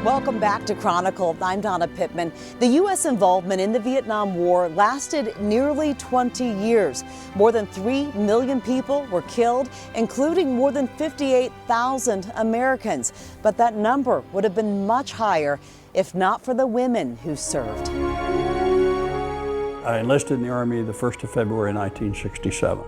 Welcome back to Chronicle. I'm Donna Pittman. The U.S. involvement in the Vietnam War lasted nearly 20 years. More than 3 million people were killed, including more than 58,000 Americans. But that number would have been much higher if not for the women who served. I enlisted in the Army the 1st of February 1967.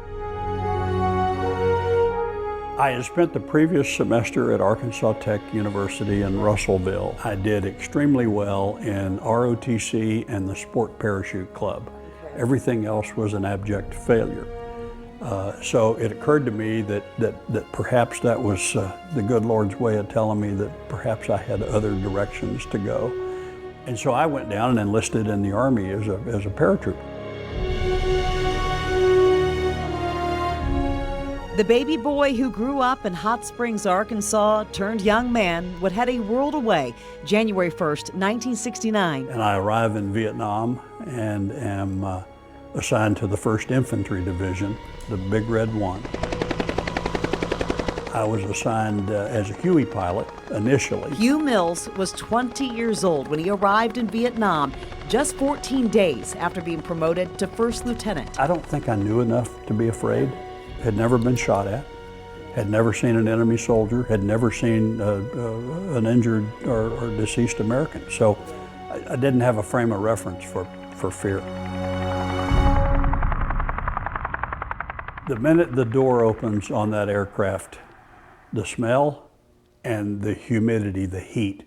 I had spent the previous semester at Arkansas Tech University in Russellville. I did extremely well in ROTC and the Sport Parachute Club. Everything else was an abject failure. So it occurred to me that perhaps that was the good Lord's way of telling me that perhaps I had other directions to go. And so I went down and enlisted in the Army as a paratrooper. The baby boy who grew up in Hot Springs, Arkansas, turned young man would head a world away January 1st, 1969. And I arrive in Vietnam and am assigned to the 1st Infantry Division, the Big Red One. I was assigned as a Huey pilot initially. Hugh Mills was 20 years old when he arrived in Vietnam, just 14 days after being promoted to first lieutenant. I don't think I knew enough to be afraid. Had never been shot at, had never seen an enemy soldier, had never seen an injured or deceased American. So I didn't have a frame of reference for fear. The minute the door opens on that aircraft, the smell and the humidity, the heat,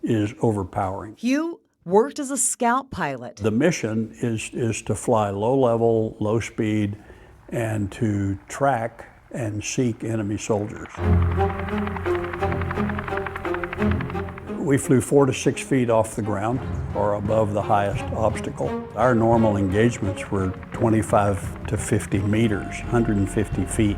is overpowering. Hugh worked as a scout pilot. The mission is to fly low level, low speed, and to track and seek enemy soldiers. We flew 4 to 6 feet off the ground or above the highest obstacle. Our normal engagements were 25 to 50 meters, 150 feet.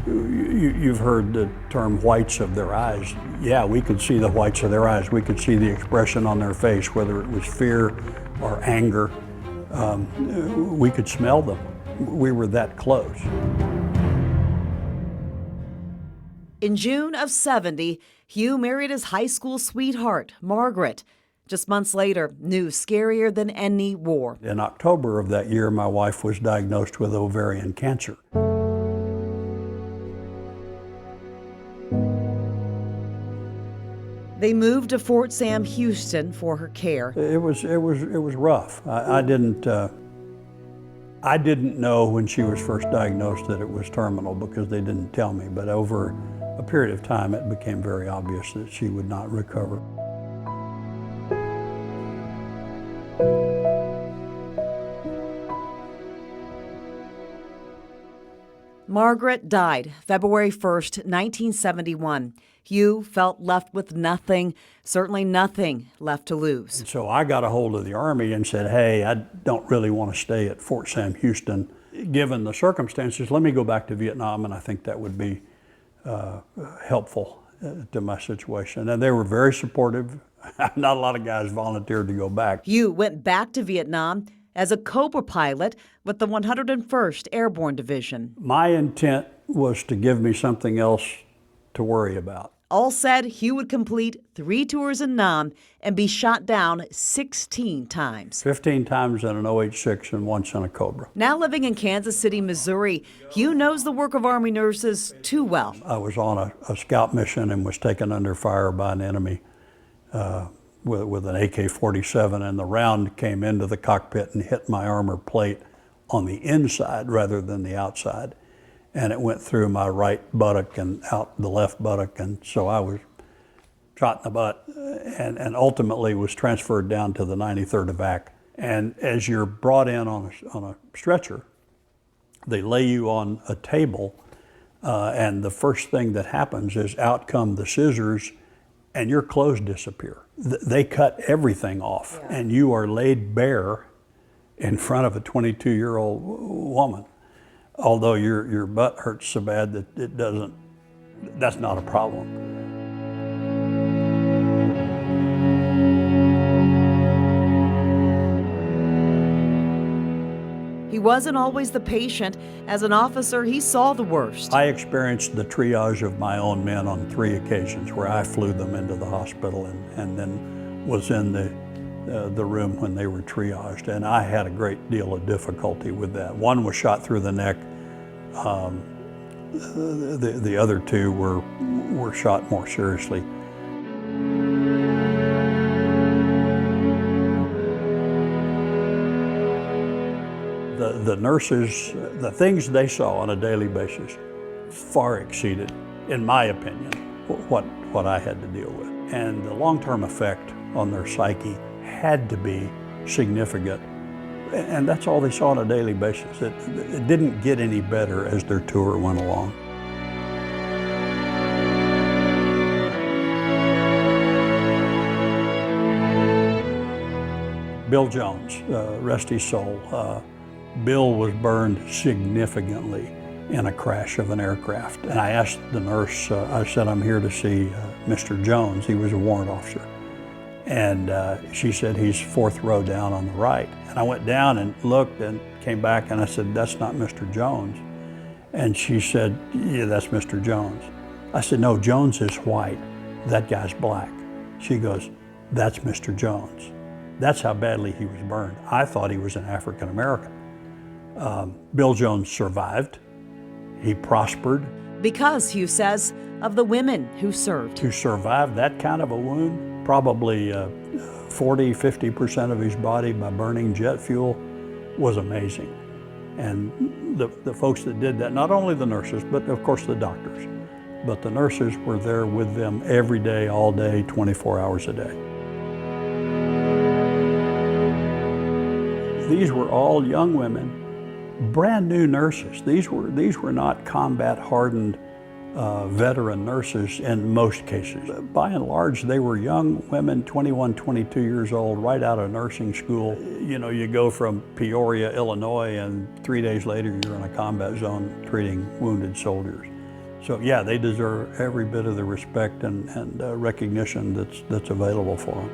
You've heard the term whites of their eyes. Yeah, we could see the whites of their eyes. We could see the expression on their face, whether it was fear or anger. We could smell them. We were that close. In June of '70, Hugh married his high school sweetheart, Margaret. Just months later, news scarier than any war. In October of that year, my wife was diagnosed with ovarian cancer. They moved to Fort Sam Houston for her care. It was rough. I didn't know when she was first diagnosed that it was terminal because they didn't tell me, but over a period of time it became very obvious that she would not recover. Margaret died February 1st, 1971. Hugh felt left with nothing, certainly nothing left to lose. And so I got a hold of the Army and said, hey, I don't really want to stay at Fort Sam Houston. Given the circumstances, let me go back to Vietnam, and I think that would be helpful to my situation. And they were very supportive. Not a lot of guys volunteered to go back. Hugh went back to Vietnam as a Cobra pilot with the 101st Airborne Division. My intent was to give me something else to worry about. All said, Hugh would complete 3 tours in Nam and be shot down 16 times. 15 times in an OH-6 and once in a Cobra. Now living in Kansas City, Missouri, Hugh knows the work of Army nurses too well. I was on a scout mission and was taken under fire by an enemy with an AK-47, and the round came into the cockpit and hit my armor plate on the inside rather than the outside. And it went through my right buttock and out the left buttock, and so I was shot in the butt and ultimately was transferred down to the 93rd Evac. And as you're brought in on a stretcher, they lay you on a table, and the first thing that happens is out come the scissors and your clothes disappear. They cut everything off, and you are laid bare in front of a 22-year-old woman. Although your butt hurts so bad that that's not a problem. He wasn't always the patient. As an officer, he saw the worst. I experienced the triage of my own men on 3 occasions where I flew them into the hospital and then was in the room when they were triaged, and I had a great deal of difficulty with that. One was shot through the neck. The other 2 were shot more seriously. The nurses, the things they saw on a daily basis far exceeded, in my opinion, what I had to deal with. And the long-term effect on their psyche had to be significant. And that's all they saw on a daily basis. It didn't get any better as their tour went along. Bill Jones, rest his soul. Bill was burned significantly in a crash of an aircraft. And I asked the nurse, I said, I'm here to see Mr. Jones. He was a warrant officer. And she said, he's 4th row down on the right. And I went down and looked and came back and I said, that's not Mr. Jones. And she said, yeah, that's Mr. Jones. I said, no, Jones is white. That guy's black. She goes, that's Mr. Jones. That's how badly he was burned. I thought he was an African American. Bill Jones survived. He prospered. Because, Hugh says, of the women who served. To survive that kind of a wound, probably 40–50% of his body by burning jet fuel, was amazing. And the folks that did that, not only the nurses, but of course the doctors, but the nurses were there with them every day, all day, 24 hours a day. These were all young women, brand new nurses. These were not combat hardened veteran nurses in most cases. By and large, they were young women, 21, 22 years old, right out of nursing school. You know, you go from Peoria, Illinois, and 3 days later you're in a combat zone treating wounded soldiers. So yeah, they deserve every bit of the respect and recognition that's available for them.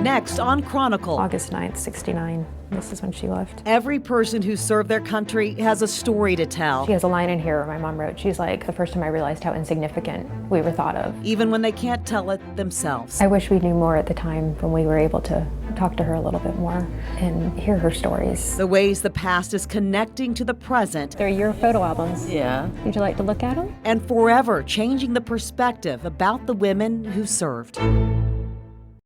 Next on Chronicle. August 9th, 69. This is when she left. Every person who served their country has a story to tell. She has a line in here my mom wrote. She's like, the first time I realized how insignificant we were thought of. Even when they can't tell it themselves. I wish we knew more at the time when we were able to talk to her a little bit more and hear her stories. The ways the past is connecting to the present. They're your photo albums. Yeah. Would you like to look at them? And forever changing the perspective about the women who served.